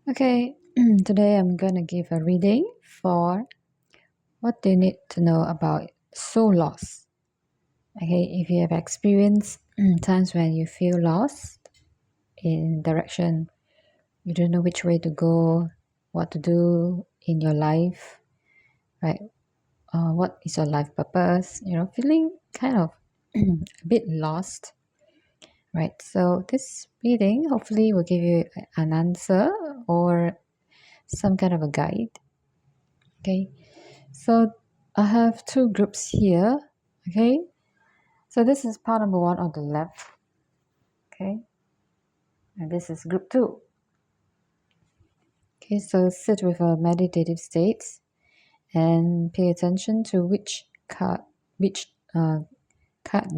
Okay, today I'm gonna give a reading for what do you need to know about soul loss. Okay, if you have experienced times when you feel lost in direction, you don't know which way to go, what to do in your life, right? What is your life purpose? Feeling kind of a bit lost, right? So this reading hopefully will give you an answer or some kind of a guide. Okay, so I have two groups here. Okay, so this is part number one on the left. Okay, and this is group two. Okay, so sit with a meditative state and pay attention to which card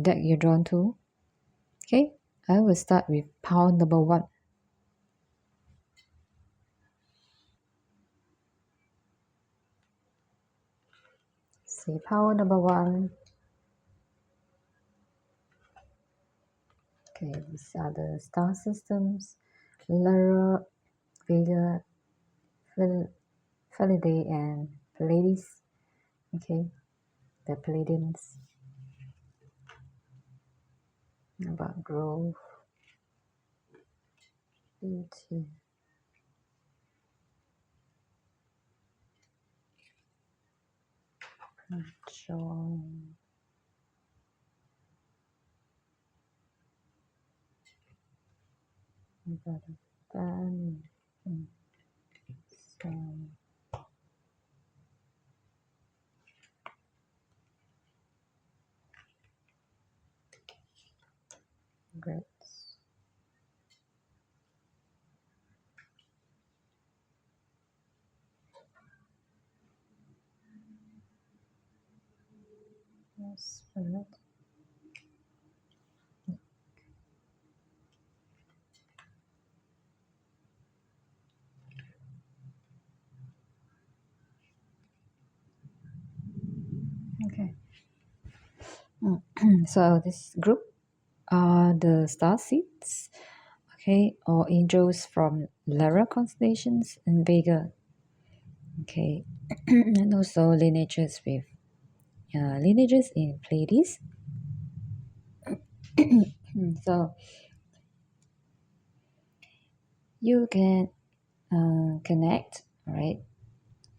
deck you're drawn to. Okay, I will start with pile number one. See, pile number one. Okay, these are the star systems: Lyra, Vega, Felidae, and Pleiades. Okay, the Pleiadians. About growth, beauty, joy, about fun, some grapes. Spirit. Okay. So this group are the star seeds, okay, or angels from Lyra constellations and Vega. Okay, and also lineages in Pleiades. So you can connect, right,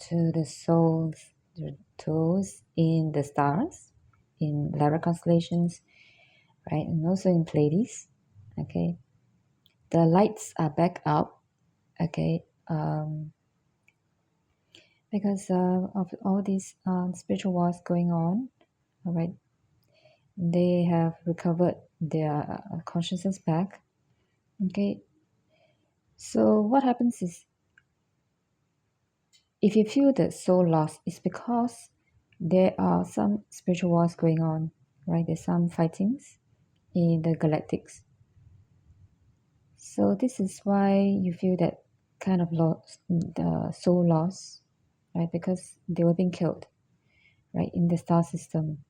to the souls, the tools in the stars, in Lyra constellations, right, and also in Pleiades. Okay, the lights are back up. Okay, because of all these spiritual wars going on. All right, they have recovered their consciousness back. Okay, so what happens is, if you feel that soul lost, it's because there are some spiritual wars going on, right? There's some fightings in the galactics. So this is why you feel that kind of loss, the soul loss, right? Because they were being killed, right, in the star system,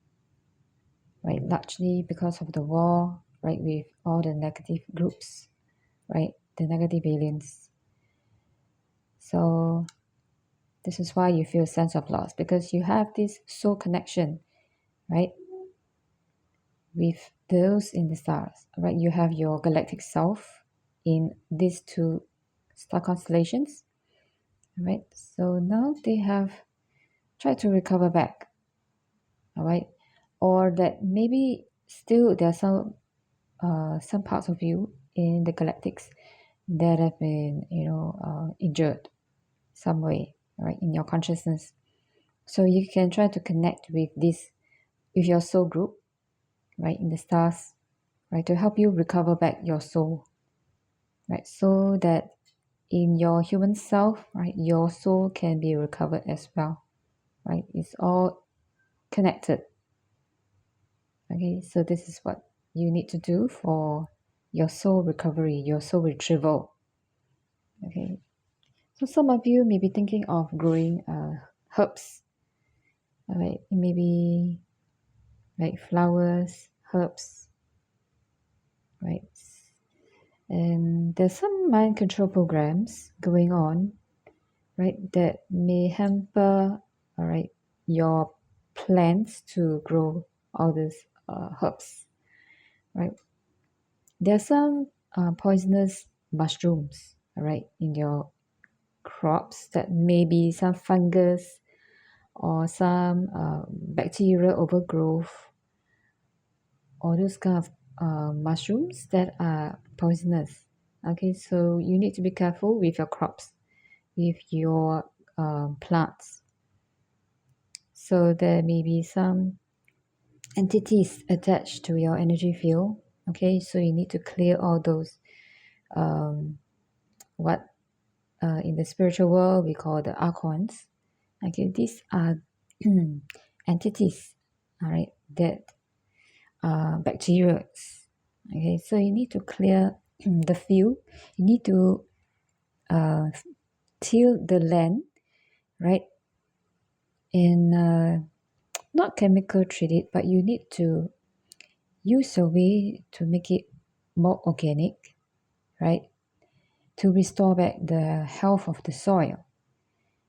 right? Largely because of the war, right, with all the negative groups, right? The negative aliens. So this is why you feel a sense of loss, because you have this soul connection, right, with those in the stars, right? You have your galactic self in these two star constellations, right? So now they have tried to recover back, all right? Or that maybe still there are some parts of you in the galactics that have been, injured some way, right, in your consciousness. So you can try to connect with your soul group, right, in the stars, right, to help you recover back your soul, right, so that in your human self, right, your soul can be recovered as well, right? It's all connected. Okay, so this is what you need to do for your soul recovery, your soul retrieval. Okay, so some of you may be thinking of growing herbs, all right? Maybe like flowers, herbs, right? And there's some mind control programs going on, right, that may hamper, all right, your plants to grow all these herbs, right? There's some poisonous mushrooms, all right, in your crops that may be some fungus or some bacterial overgrowth or those kind of mushrooms that are poisonous. Okay, so you need to be careful with your crops, with your plants. So there may be some entities attached to your energy field. Okay, so you need to clear all those what in the spiritual world we call the archons. Okay, these are entities, all right, that are bacteria. Okay, so you need to clear the field. You need to till the land, right? And not chemical treat it, but you need to use a way to make it more organic, right? To restore back the health of the soil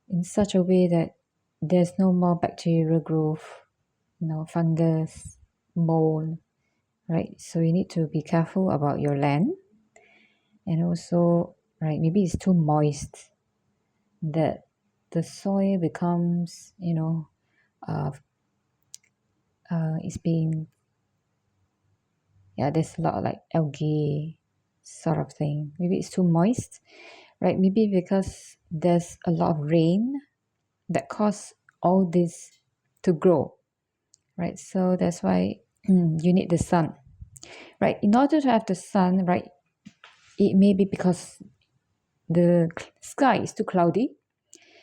in such a way that there's no more bacterial growth, fungus, mold, right? So you need to be careful about your land. And also, right, maybe it's too moist that the soil becomes, it's being, there's a lot of like algae sort of thing. Maybe it's too moist, right? Maybe because there's a lot of rain that cause all this to grow, right? So that's why you need the sun, right? In order to have the sun, right, it may be because the sky is too cloudy.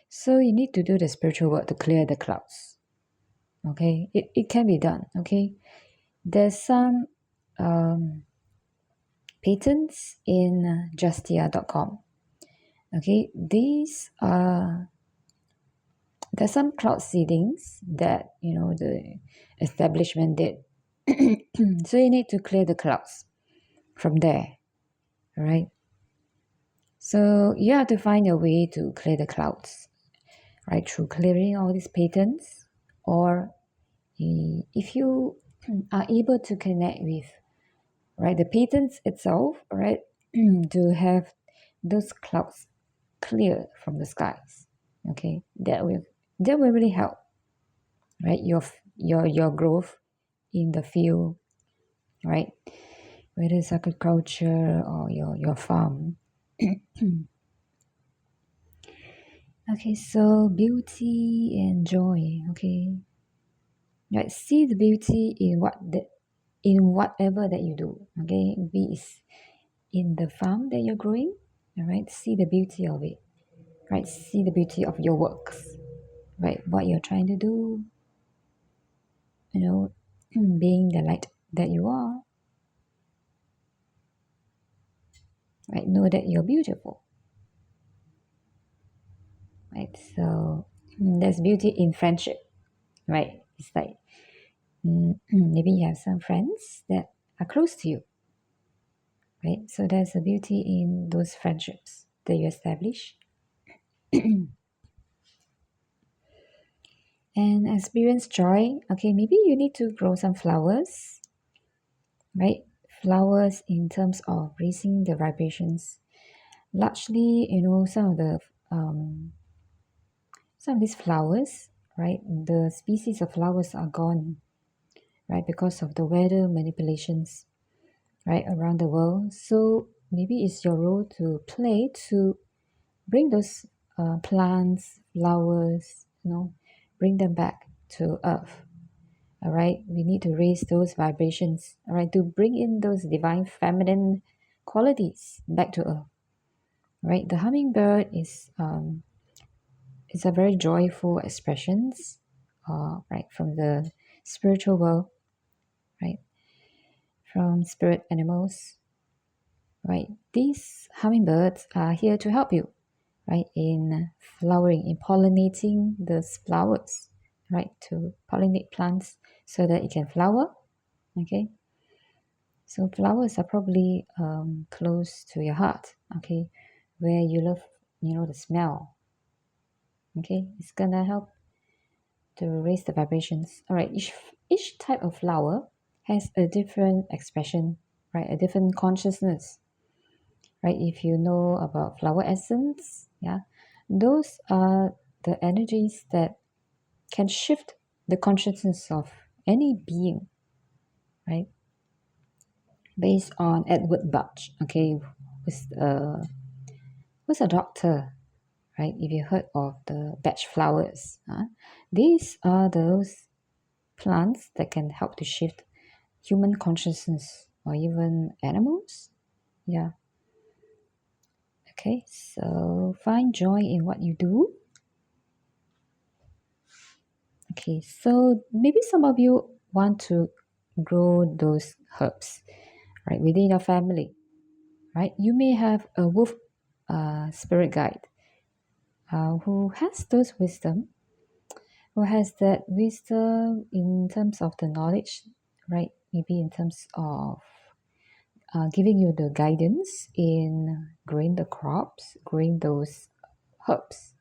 So you need to do the spiritual work to clear the clouds. Okay, it can be done. Okay, there's some patents in justia.com. Okay, these are there's some cloud seedings that the establishment did. So you need to clear the clouds from there. All right. So you have to find a way to clear the clouds, right? Through clearing all these patents, or if you are able to connect with, right, the patents itself, right, to have those clouds clear from the skies. Okay, that will really help, right? Your growth in the field, right? Whether it's agriculture or your farm. Okay, so beauty and joy. Okay, right. See the beauty in whatever that you do. Okay, be it in the farm that you're growing. All right, see the beauty of it. Right, see the beauty of your works. Right, what you're trying to do. Being the light that you are. Right, know that you're beautiful. Right, so there's beauty in friendship. Right, it's like maybe you have some friends that are close to you. Right, so there's a beauty in those friendships that you establish. And experience joy. Okay, maybe you need to grow some flowers, right? Flowers in terms of raising the vibrations. Largely, some of these flowers, right? The species of flowers are gone, right? Because of the weather manipulations, right, around the world. So maybe it's your role to play to bring those plants, flowers, bring them back to earth. All right, we need to raise those vibrations, all right, to bring in those divine feminine qualities back to earth. Right, the hummingbird is a very joyful expressions, right, from the spiritual world, right, from spirit animals. Right, these hummingbirds are here to help you, right, in flowering, in pollinating the flowers, right, to pollinate plants so that it can flower. Okay, So flowers are probably close to your heart, okay, where you love, the smell. Okay, it's gonna help to raise the vibrations. All right, each type of flower has a different expression, right? A different consciousness, right? If you know about flower essence, yeah, those are the energies that can shift the consciousness of any being, right? Based on Edward Butch, okay, who's a doctor, right? If you heard of the Bach flowers, these are those plants that can help to shift human consciousness or even animals. Yeah. Okay, so find joy in what you do. Okay, so maybe some of you want to grow those herbs, right, within your family, right? You may have a wolf spirit guide who has those wisdom, who has that wisdom in terms of the knowledge, right? Maybe in terms of giving you the guidance in growing the crops, growing those herbs.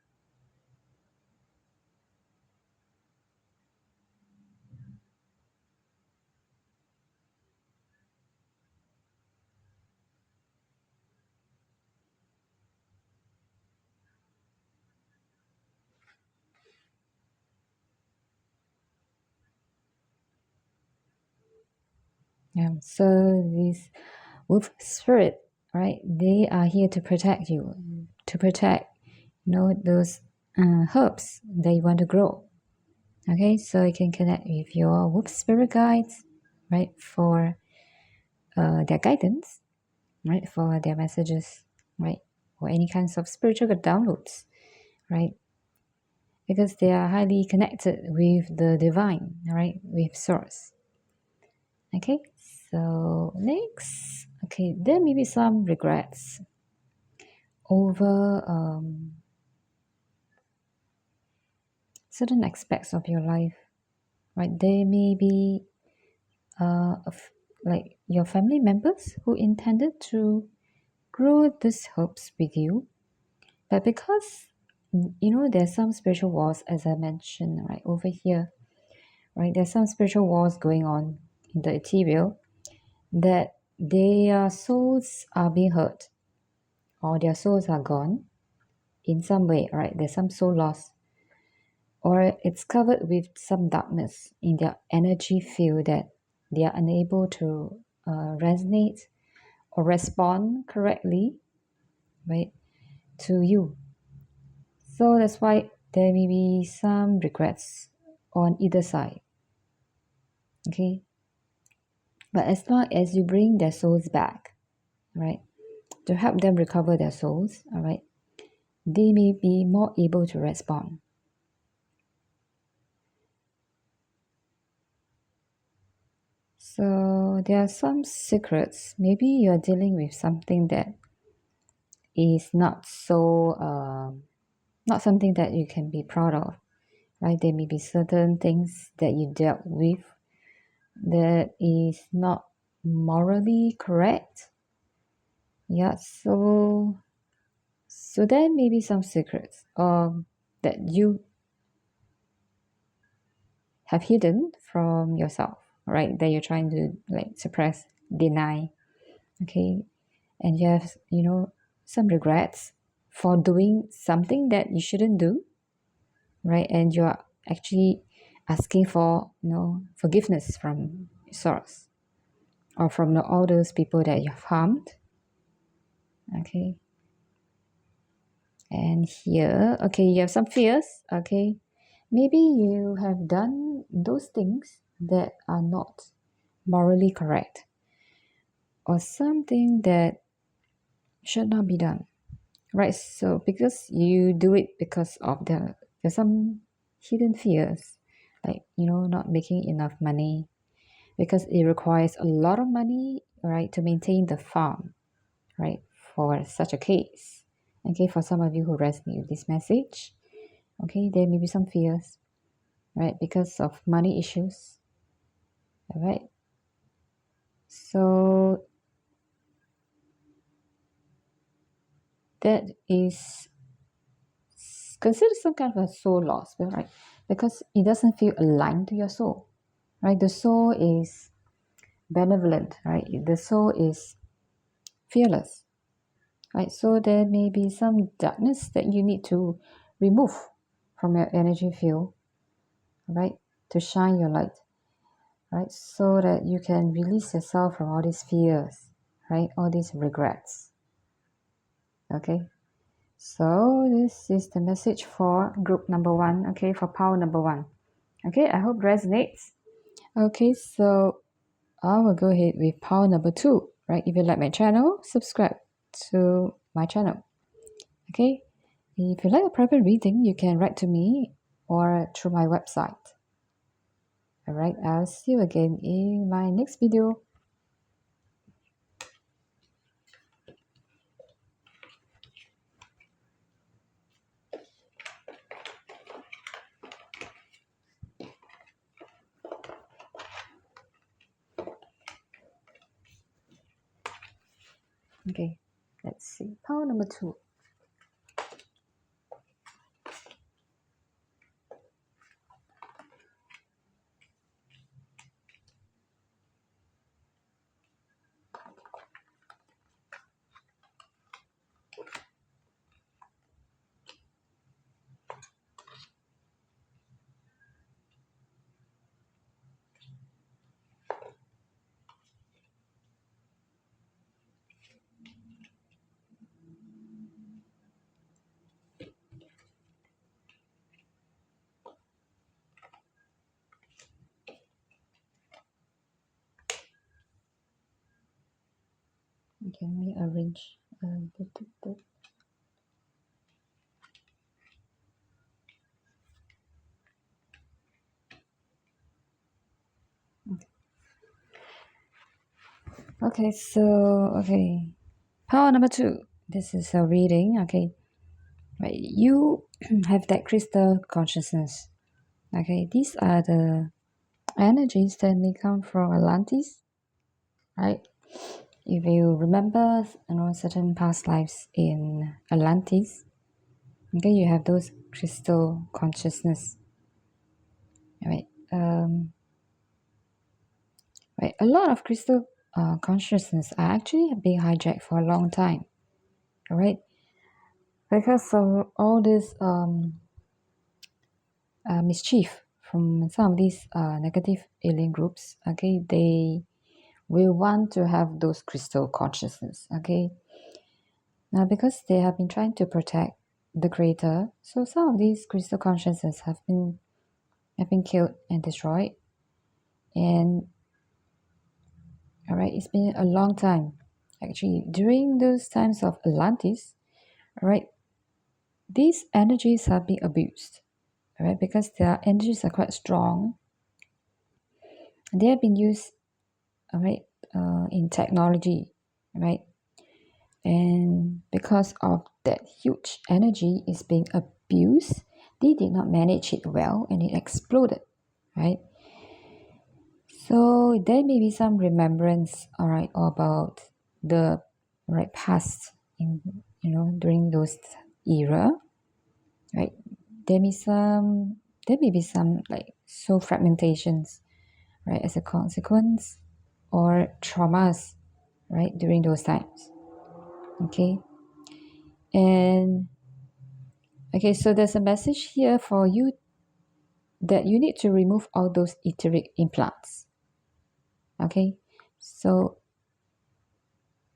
Yeah. So this wolf spirit, right? They are here to protect you, to protect, those herbs that you want to grow. Okay, so you can connect with your wolf spirit guides, right, for their guidance, right, for their messages, right, or any kinds of spiritual downloads, right, because they are highly connected with the divine, right, with source. Okay, so next, okay, there may be some regrets over certain aspects of your life, right? There may be like your family members who intended to grow these herbs with you, but because there's some spiritual wars, as I mentioned, right over here, right? There's some spiritual wars going on in the ethereal that their souls are being hurt or their souls are gone in some way, right? There's some soul loss, or it's covered with some darkness in their energy field that they are unable to resonate or respond correctly, right, to you. So that's why there may be some regrets on either side. Okay, but as long as you bring their souls back, right, to help them recover their souls, all right, they may be more able to respond. So there are some secrets. Maybe you're dealing with something that is not something that you can be proud of, right? There may be certain things that you dealt with that is not morally correct. Yeah, so there may be some secrets that you have hidden from yourself, right? That you're trying to like suppress, deny. Okay, and you have some regrets for doing something that you shouldn't do, right? And you are actually asking for forgiveness from source or from all those people that you have harmed. Okay, and here, okay, you have some fears. Okay, maybe you have done those things that are not morally correct or something that should not be done, right? So because you do it because of there's some hidden fears, like not making enough money, because it requires a lot of money, right, to maintain the farm, right, for such a case. Okay, for some of you who resonate with this message, okay, there may be some fears, right, because of money issues. All right, So that is considered some kind of a soul loss, right? Because it doesn't feel aligned to your soul, right? The soul is benevolent, right? The soul is fearless, right? So there may be some darkness that you need to remove from your energy field, right? To shine your light, right? So that you can release yourself from all these fears, right? All these regrets, okay? So this is the message for group number one, okay? For power number one, okay? I hope resonates. Okay, so I will go ahead with power number two, right? If you like my channel, subscribe to my channel, okay? If you like a private reading, you can write to me or through my website. All right, I'll see you again in my next video. Okay, let's see. Power number two. Okay, let me arrange. Okay, so power number two. This is a reading. Okay, right. You have that crystal consciousness. Okay, these are the energies that may come from Atlantis, right? If you remember, certain past lives in Atlantis, okay, you have those crystal consciousness, right? Right. A lot of crystal consciousness are actually being hijacked for a long time, all right? Because of all this mischief from some of these negative alien groups, okay, they will want to have those crystal consciousness, okay? Now, because they have been trying to protect the creator, so some of these crystal consciousness have been killed and destroyed. And all right, it's been a long time. Actually, during those times of Atlantis, all right, these energies have been abused, all right, because their energies are quite strong. They have been used, all right, in technology, right, and because of that huge energy is being abused, they did not manage it well, and it exploded, right? So there may be some remembrance, all right, about the right past in during those era, right? There may be some like soul fragmentations, right, as a consequence, or traumas, right, during those times. Okay, and okay, so there's a message here for you that you need to remove all those etheric implants. Okay, so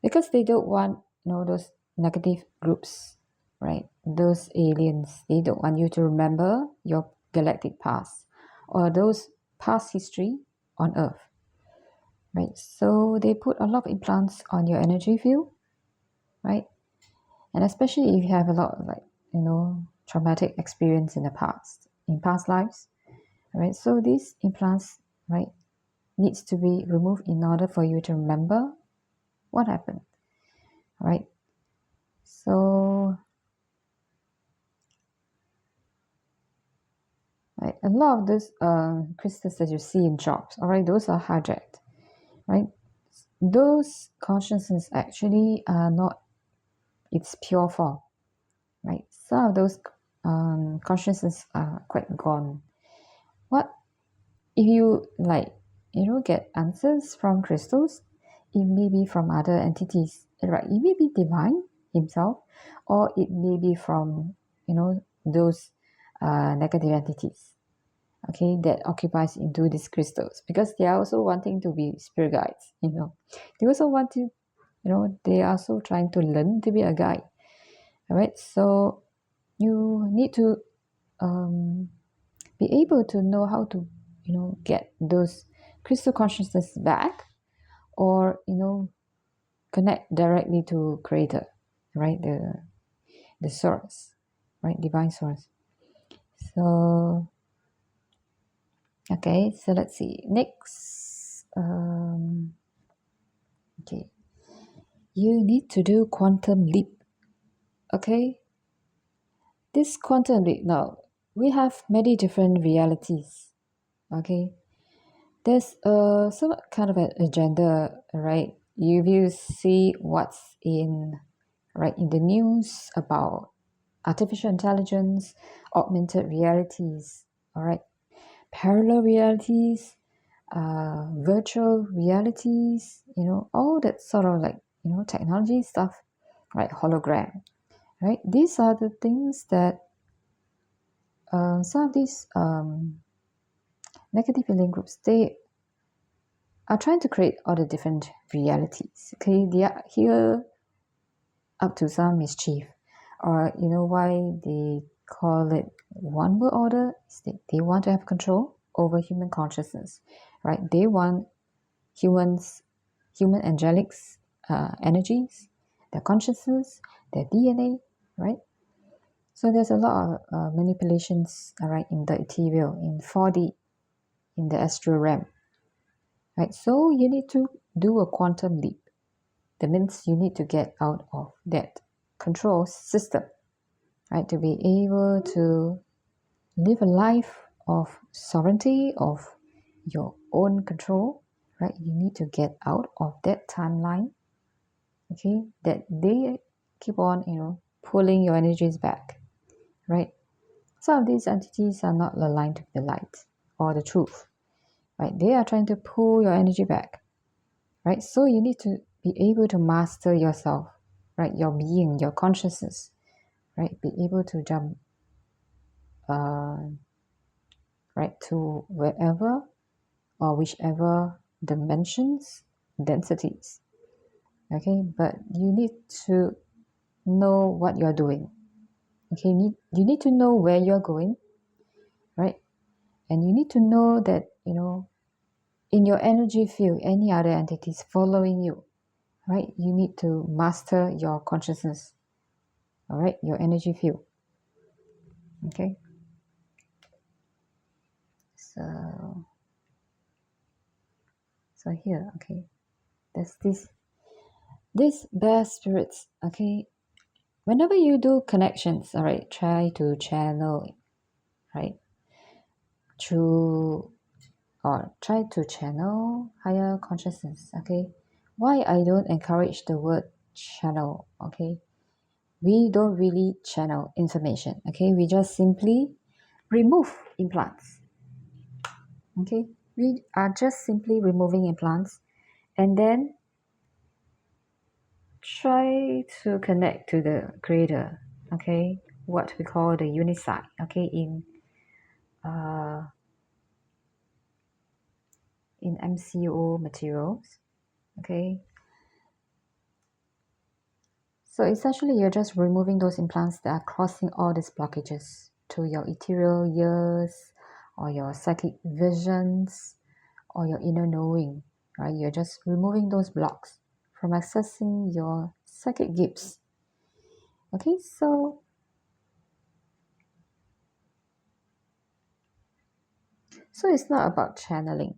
because they don't want those negative groups, right? Those aliens, they don't want you to remember your galactic past or those past history on Earth, right? So they put a lot of implants on your energy field, right? And especially if you have a lot of traumatic experience in the past, in past lives, right? So these implants, right, needs to be removed in order for you to remember what happened, right? So right, a lot of these crystals that you see in shops, all right, those are hijacked, right? those consciousness actually are not its pure form, right? Some of those consciousness are quite gone. What if you get answers from crystals? It may be from other entities, right? It may be divine himself, or it may be from those negative entities, okay, that occupies into these crystals, because they are also wanting to be spirit guides. They also want to, they are also trying to learn to be a guide. All right, so you need to be able to know how to get those crystal consciousness back, or connect directly to creator, right? The source, right? Divine source. So okay, so let's see next. Okay, you need to do quantum leap. Okay, this quantum leap, now we have many different realities. Okay, there's some kind of an agenda, right? If you see what's in the news about artificial intelligence, augmented realities, all right, parallel realities, virtual realities, all that sort of technology stuff, right? Hologram, right? These are the things that some of these negative feeling groups, they are trying to create all the different realities. Okay, they are here up to some mischief, or why they call it one world order is that they want to have control over human consciousness, right? They want human angelics energies, their consciousness, their DNA, right? So there's a lot of manipulations, all right, in the ethereal, in 4D, in the astral realm, right? So you need to do a quantum leap. That means you need to get out of that control system, right? To be able to live a life of sovereignty, of your own control, right? You need to get out of that timeline, okay? That they keep on, pulling your energies back, right? Some of these entities are not aligned with the light or the truth, right? They are trying to pull your energy back, right? So you need to be able to master yourself, right? Your being, your consciousness, right? Be able to jump, right, to wherever or whichever dimensions, densities, okay? But you need to know what you're doing, okay? You need to know where you're going, right? And you need to know that, in your energy field, any other entities following you, right? You need to master your consciousness, all right? Your energy field, okay? So here, okay, there's this bear spirits, okay? Whenever you do connections, all right, try to channel, right, through, or try to channel higher consciousness, okay? Why I don't encourage the word channel, okay? We don't really channel information, okay? We just simply remove implants, okay? We are just simply removing implants, and then try to connect to the creator, okay? What we call the unisite, okay? In MCO materials, okay? So essentially, you're just removing those implants that are causing all these blockages to your ethereal ears, or your psychic visions, or your inner knowing, right? You're just removing those blocks from accessing your psychic gifts. Okay, so it's not about channeling,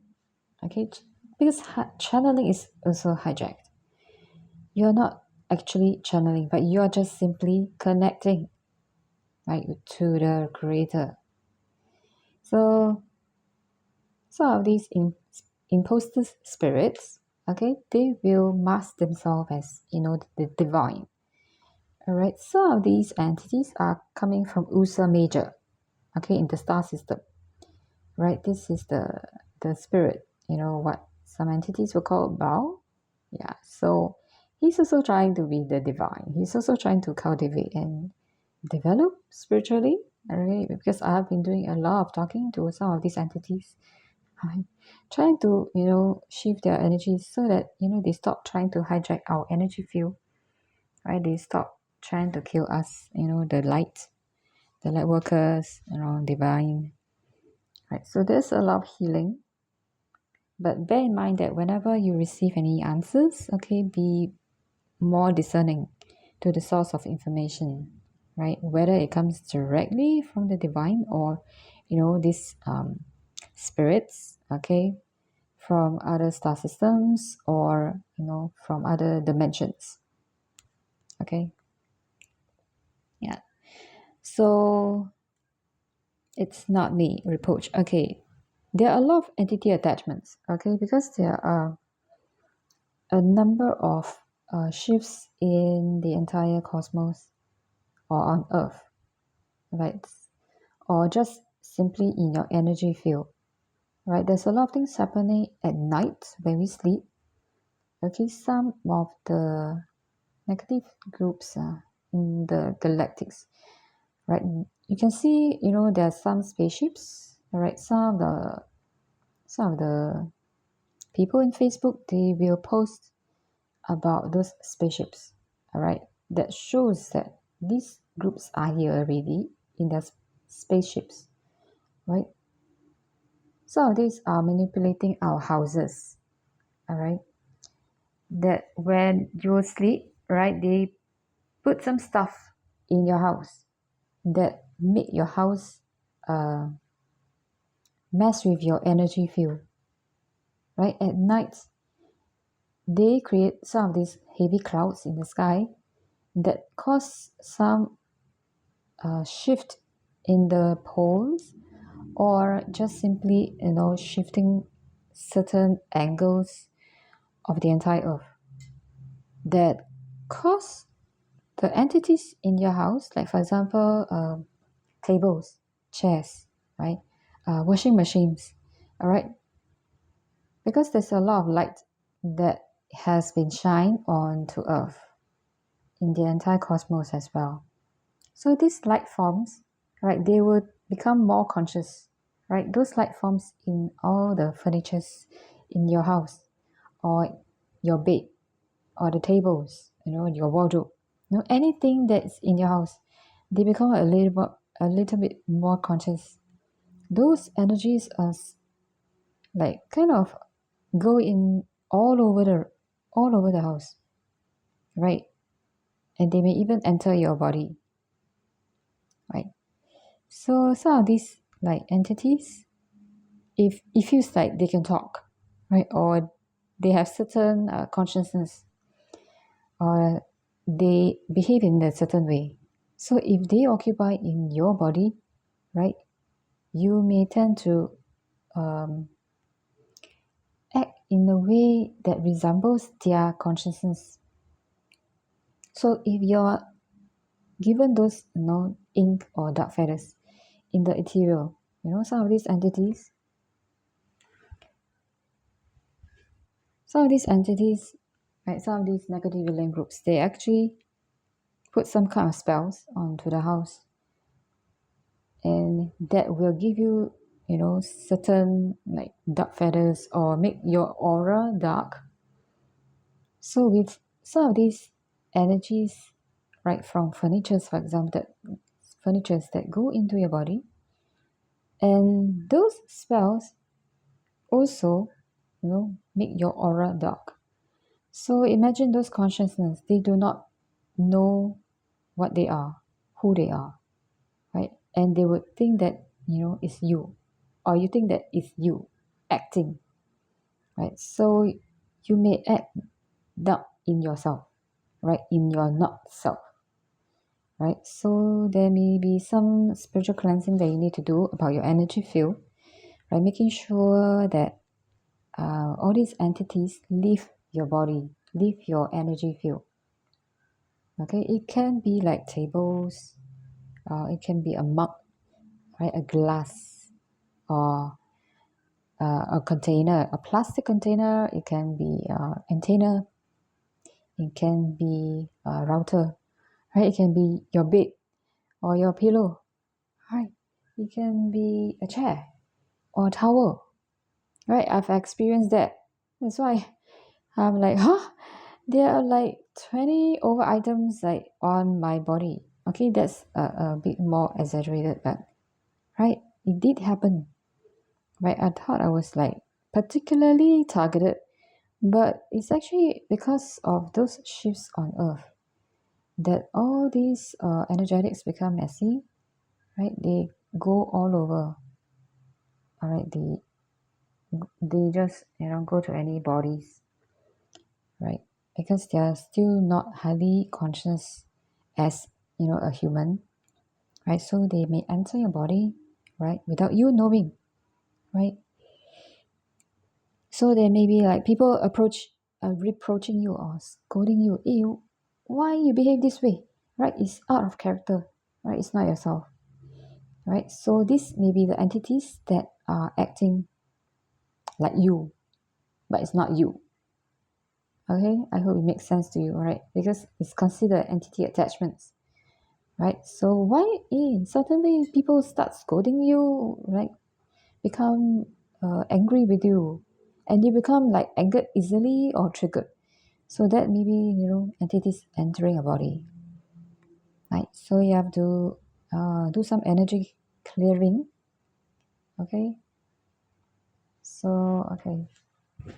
okay? Because channeling is also hijacked. You're not actually channeling, but you are just simply connecting, right, to the creator. So some of these imposter spirits, okay, they will mask themselves as, the divine. All right, some of these entities are coming from Ursa Major, okay, in the star system, right? This is the spirit, what some entities will call Bao. Yeah, so he's also trying to be the divine. He's also trying to cultivate and develop spiritually, okay? Because I have been doing a lot of talking to some of these entities. I'm trying to, shift their energies so that, they stop trying to hijack our energy field, right? They stop trying to kill us, the light workers, divine, right? So there's a lot of healing. But bear in mind that whenever you receive any answers, okay, be more discerning to the source of information, right? Whether it comes directly from the divine or, these spirits, okay, from other star systems or, from other dimensions, okay? Yeah. So it's not me, reproach. Okay. There are a lot of entity attachments, okay, because there are a number of shifts in the entire cosmos or on Earth, right? Or just simply in your energy field, right? There's a lot of things happening at night when we sleep. Okay, some of the negative groups in the galactics, right? You can see, there are some spaceships, right? Some of the people in Facebook, they will post about those spaceships, all right? That shows that these groups are here already in their spaceships, right? Some of these are manipulating our houses, all right? That when you sleep, right, they put some stuff in your house that make your house mess with your energy field, right? At night, they create some of these heavy clouds in the sky that cause some shift in the poles or just simply, shifting certain angles of the entire earth that cause the entities in your house, like for example, tables, chairs, right, washing machines, all right, because there's a lot of light that has been shined onto earth in the entire cosmos as well. So these light forms, right, they would become more conscious, right? Those light forms in all the furnitures in your house or your bed or the tables, your wardrobe, anything that's in your house, they become a little bit more conscious. Those energies are like kind of go in all over the house, right? And they may even enter your body, right? So some of these like entities, if it feels like they can talk, right, or they have certain consciousness, or they behave in a certain way. So if they occupy in your body, right, you may tend to um, act in a way that resembles their consciousness. So if you're given those, ink or dark feathers in the ethereal, some of these entities, right, some of these negative villain groups, they actually put some kind of spells onto the house, and that will give you, certain like dark feathers or make your aura dark. So with some of these energies, right, from furnitures, for example, furnitures that go into your body, and those spells also, make your aura dark. So imagine those consciousness, they do not know what they are, who they are, right? And they would think that, it's you, or you think that it's you acting, right? So you may act not in yourself, right? In your not self, right? So there may be some spiritual cleansing that you need to do about your energy field, right? Making sure that all these entities leave your body, leave your energy field. Okay, it can be like tables, it can be a mug, right? A glass, or a container, a plastic container. It can be antenna. It can be a router, right? It can be your bed or your pillow, right? It can be a chair or a towel, right? I've experienced that. That's why I'm like, huh? There are like 20 over items like on my body. Okay, that's a bit more exaggerated, but right, it did happen. Right, I thought I was like particularly targeted, but it's actually because of those shifts on Earth that all these energetics become messy. Right, they go all over. All right, they just go to any bodies, right? Because they are still not highly conscious as a human, right? So they may enter your body, right, without you knowing, right? So there may be like people reproaching you or scolding you, hey, why you behave this way, right? It's out of character, right? It's not yourself, right? So this may be the entities that are acting like you, but it's not you. Okay, I hope it makes sense to you, right? Because it's considered entity attachments, right? So why suddenly people start scolding you, right? Become angry with you, and you become like angered easily or triggered. So that maybe entities entering a body, right? So you have to do some energy clearing. Okay. So okay,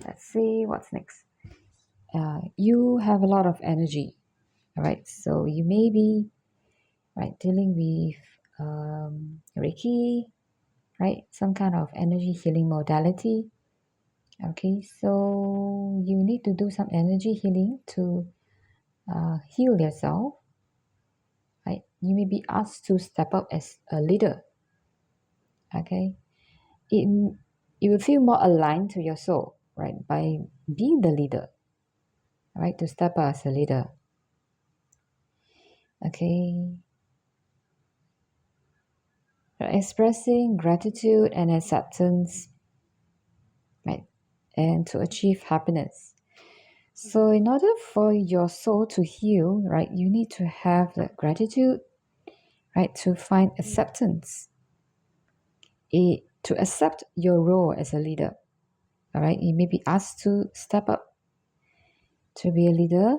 let's see what's next. You have a lot of energy, all right? So you may be right dealing with Reiki, right? Some kind of energy healing modality. Okay, so you need to do some energy healing to heal yourself, right? You may be asked to step up as a leader. Okay, it you will feel more aligned to your soul, right? By being the leader, right? To step up as a leader. Okay, expressing gratitude and acceptance, right? And to achieve happiness. So in order for your soul to heal, right, you need to have that gratitude, right? To find acceptance, to accept your role as a leader. All right, you may be asked to step up to be a leader,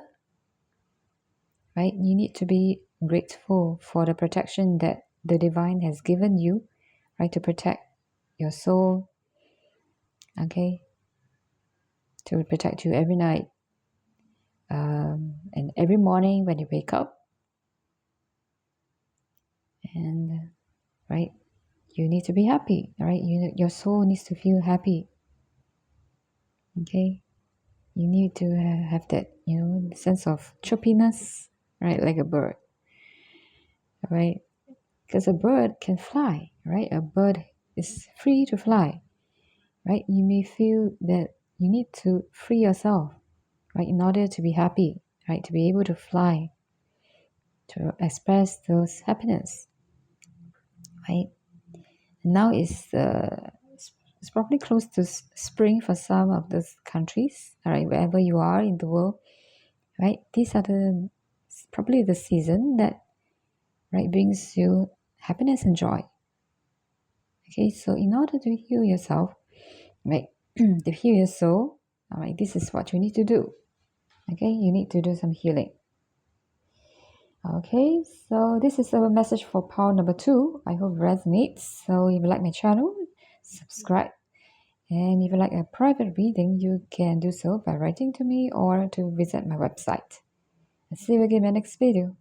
right? You need to be grateful for the protection that the divine has given you, right? To protect your soul, okay? To protect you every night and every morning when you wake up. And, right, you need to be happy, right? Your soul needs to feel happy, okay? You need to have that, sense of chirpiness, right? Like a bird, right? Because a bird can fly, right? A bird is free to fly, right? You may feel that you need to free yourself, right? In order to be happy, right? To be able to fly, to express those happiness, right? And now it's probably close to spring for some of those countries, all right? Wherever you are in the world, right? These are probably the season that, right, brings you happiness and joy. Okay, so in order to heal yourself, right, to heal your soul, all right, this is what you need to do. Okay, you need to do some healing. Okay, so this is a message for power number 2. I hope it resonates. So if you like my channel, subscribe. And if you like a private reading, you can do so by writing to me or to visit my website. I'll see you again in my next video.